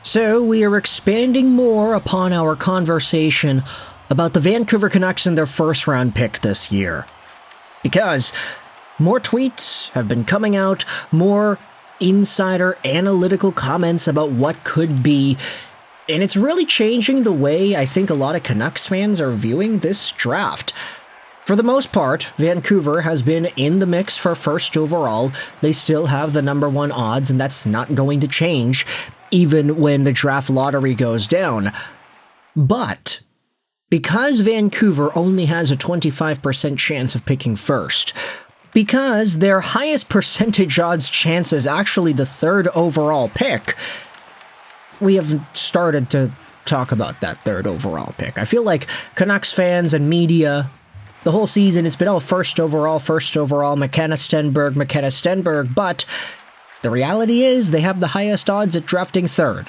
So we are expanding more upon our conversation about the Vancouver Canucks and their first-round pick this year. Because more tweets have been coming out, more insider analytical comments about what could be, and it's really changing the way I think a lot of Canucks fans are viewing this draft. For the most part, Vancouver has been in the mix for first overall. They still have the number one odds, and that's not going to change, even when the draft lottery goes down. But because Vancouver only has a 25% chance of picking first, because their highest percentage odds chance is actually the third overall pick, we have started to talk about that third overall pick. I feel like Canucks fans and media, the whole season, it's been, first overall, McKenna Stenberg, but the reality is they have the highest odds at drafting third.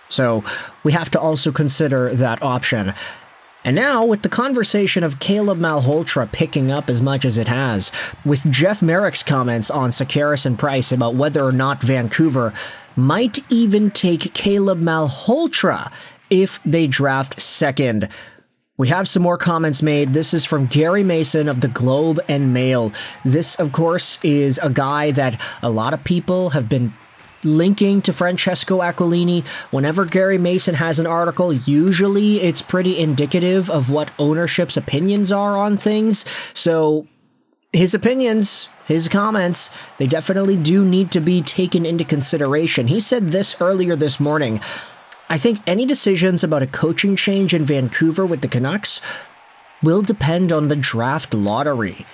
So we have to also consider that option. And now, with the conversation of Caleb Malhotra picking up as much as it has, with Jeff Merrick's comments on Sakaris and Price about whether or not Vancouver might even take Caleb Malhotra if they draft second, we have some more comments made. This is from Gary Mason of the Globe and Mail. This, of course, is a guy that a lot of people have been linking to Francesco Aquilini. Whenever Gary Mason has an article, usually it's pretty indicative of what ownership's opinions are on things. So his opinions, his comments, they definitely do need to be taken into consideration. He said this earlier this morning: I think any decisions about a coaching change in Vancouver with the Canucks will depend on the draft lottery.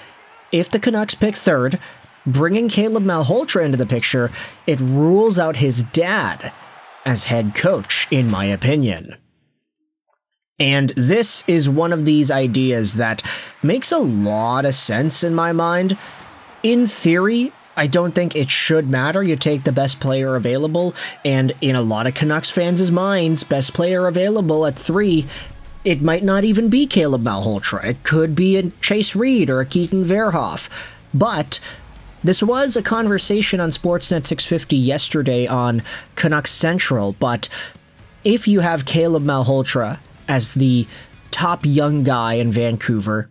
If the Canucks pick third, bringing Caleb Malhotra into the picture, it rules out his dad as head coach, in my opinion. And this is one of these ideas that makes a lot of sense in my mind. In theory, I don't think it should matter. You take the best player available, and in a lot of Canucks fans' minds, best player available at 3, it might not even be Caleb Malhotra. It could be a Chase Reed or a Keaton Verhoff. But this was a conversation on Sportsnet 650 yesterday on Canucks Central, but if you have Caleb Malhotra as the top young guy in Vancouver,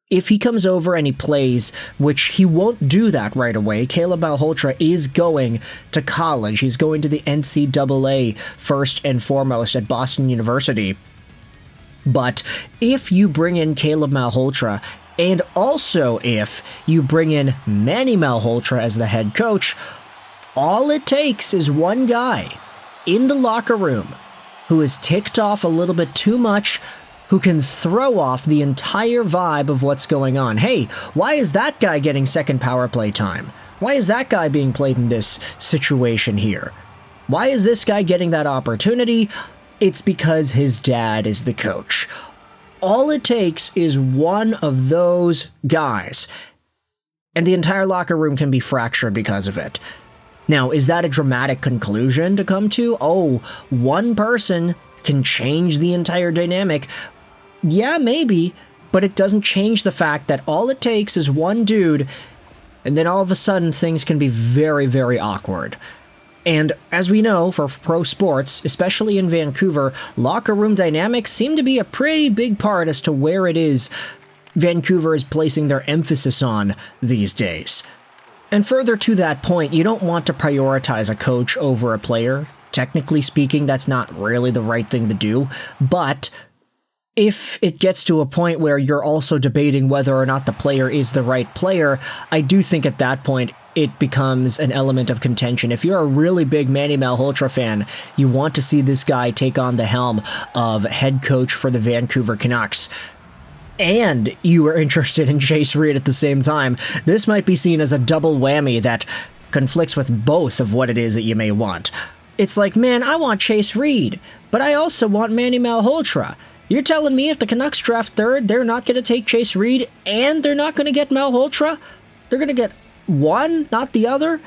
if he comes over and he plays, which he won't do that right away, Caleb Malhotra is going to college. He's going to the NCAA first and foremost at Boston University. But if you bring in Caleb Malhotra, and also if you bring in Manny Malhotra as the head coach, all it takes is one guy in the locker room who is ticked off a little bit too much, who can throw off the entire vibe of what's going on. Hey, why is that guy getting second power play time? Why is that guy being played in this situation here? Why is this guy getting that opportunity? It's because his dad is the coach. All it takes is one of those guys, and the entire locker room can be fractured because of it. Now, is that a dramatic conclusion to come to? Oh, one person can change the entire dynamic. Yeah, maybe, but it doesn't change the fact that all it takes is one dude, and then all of a sudden things can be very, very awkward. And as we know, for pro sports, especially in Vancouver, locker room dynamics seem to be a pretty big part as to where it is Vancouver is placing their emphasis on these days. And further to that point, you don't want to prioritize a coach over a player. Technically speaking, that's not really the right thing to do, but if it gets to a point where you're also debating whether or not the player is the right player, I do think at that point it becomes an element of contention. If you're a really big Manny Malhotra fan, you want to see this guy take on the helm of head coach for the Vancouver Canucks, and you are interested in Chase Reed at the same time, this might be seen as a double whammy that conflicts with both of what it is that you may want. It's like, man, I want Chase Reed, but I also want Manny Malhotra. You're telling me if the Canucks draft third, they're not going to take Chase Reed and they're not going to get Malhotra? They're going to get one, not the other?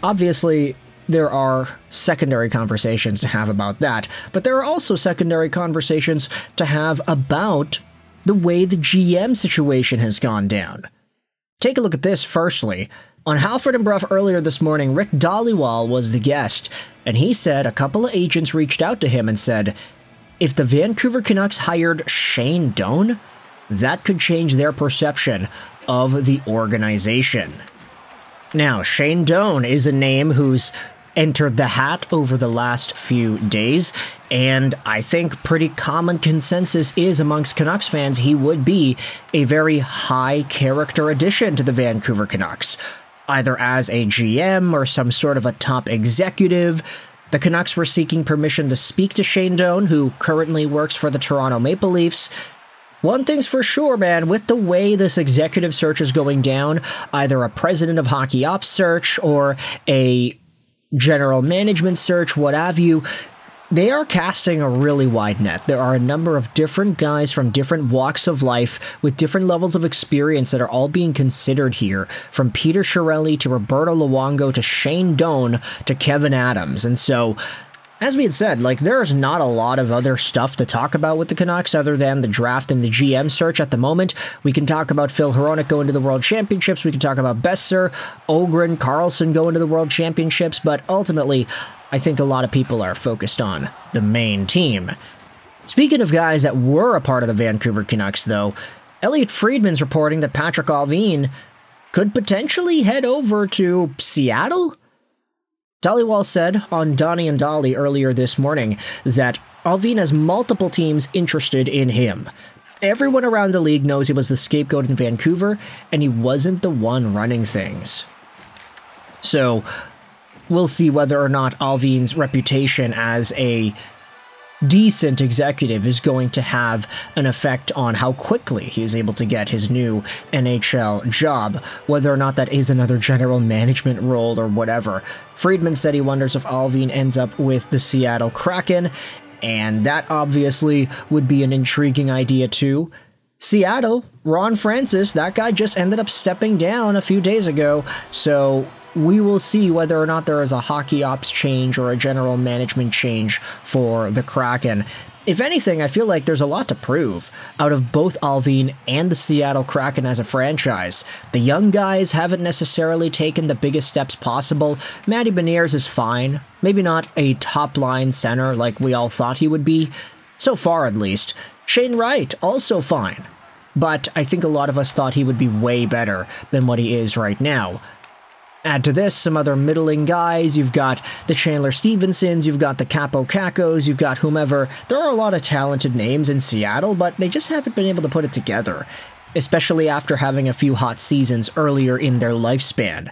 Obviously, there are secondary conversations to have about that, but there are also secondary conversations to have about the way the GM situation has gone down. Take a look at this firstly. On Halford and Bruff earlier this morning, Rick Dhaliwal was the guest, and he said a couple of agents reached out to him and said, if the Vancouver Canucks hired Shane Doan, that could change their perception of the organization. Now, Shane Doan is a name who's entered the hat over the last few days, and I think pretty common consensus is amongst Canucks fans he would be a very high character addition to the Vancouver Canucks, either as a GM or some sort of a top executive. The Canucks were seeking permission to speak to Shane Doan, who currently works for the Toronto Maple Leafs. One thing's for sure, man, with the way this executive search is going down, either a president of hockey ops search or a general management search, what have you, they are casting a really wide net. There are a number of different guys from different walks of life with different levels of experience that are all being considered here, from Peter Chiarelli to Roberto Luongo to Shane Doan to Kevin Adams. And so, as we had said, there's not a lot of other stuff to talk about with the Canucks other than the draft and the GM search at the moment. We can talk about Phil Hronek going to the World Championships. We can talk about Besser, Ogren, Karlsson going to the World Championships. But ultimately, I think a lot of people are focused on the main team. Speaking of guys that were a part of the Vancouver Canucks, though, Elliot Friedman's reporting that Patrik Allvin could potentially head over to Seattle. Dhaliwal said on Donnie and Dolly earlier this morning that Allvin has multiple teams interested in him. Everyone around the league knows he was the scapegoat in Vancouver, and he wasn't the one running things. So, we'll see whether or not Allvin's reputation as a decent executive is going to have an effect on how quickly he is able to get his new NHL job, whether or not that is another general management role or whatever. Friedman said he wonders if Allvin ends up with the Seattle Kraken, and that obviously would be an intriguing idea too. Seattle, Ron Francis, that guy just ended up stepping down a few days ago, so we will see whether or not there is a hockey ops change or a general management change for the Kraken. If anything, I feel like there's a lot to prove out of both Allvin and the Seattle Kraken as a franchise. The young guys haven't necessarily taken the biggest steps possible. Matty Beniers is fine. Maybe not a top-line center like we all thought he would be. So far, at least. Shane Wright, also fine. But I think a lot of us thought he would be way better than what he is right now. Add to this some other middling guys. You've got the Chandler Stevensons, you've got the Capo Cacos, you've got whomever. There are a lot of talented names in Seattle, but they just haven't been able to put it together, especially after having a few hot seasons earlier in their lifespan.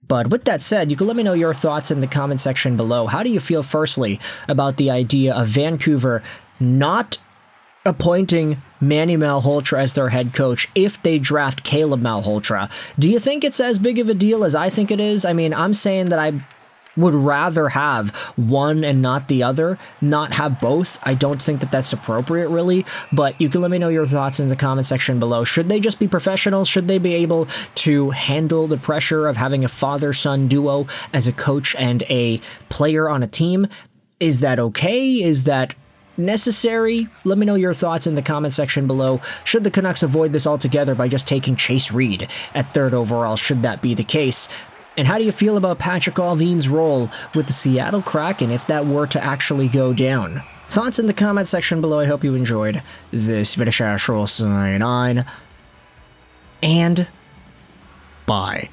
But with that said, you can let me know your thoughts in the comment section below. How do you feel, firstly, about the idea of Vancouver not appointing Manny Malhotra as their head coach if they draft Caleb Malhotra? Do you think it's as big of a deal as I think it is? I mean, I'm saying that I would rather have one and not the other, not have both. I don't think that that's appropriate, really, but you can let me know your thoughts in the comment section below. Should they just be professionals? Should they be able to handle the pressure of having a father-son duo as a coach and a player on a team? Is that okay? Is that necessary? Let me know your thoughts in the comment section below. Should the Canucks avoid this altogether by just taking Chase Reed at 3rd overall, should that be the case? And how do you feel about Patrik Allvin's role with the Seattle Kraken if that were to actually go down? Thoughts in the comment section below. I hope you enjoyed this video. And bye.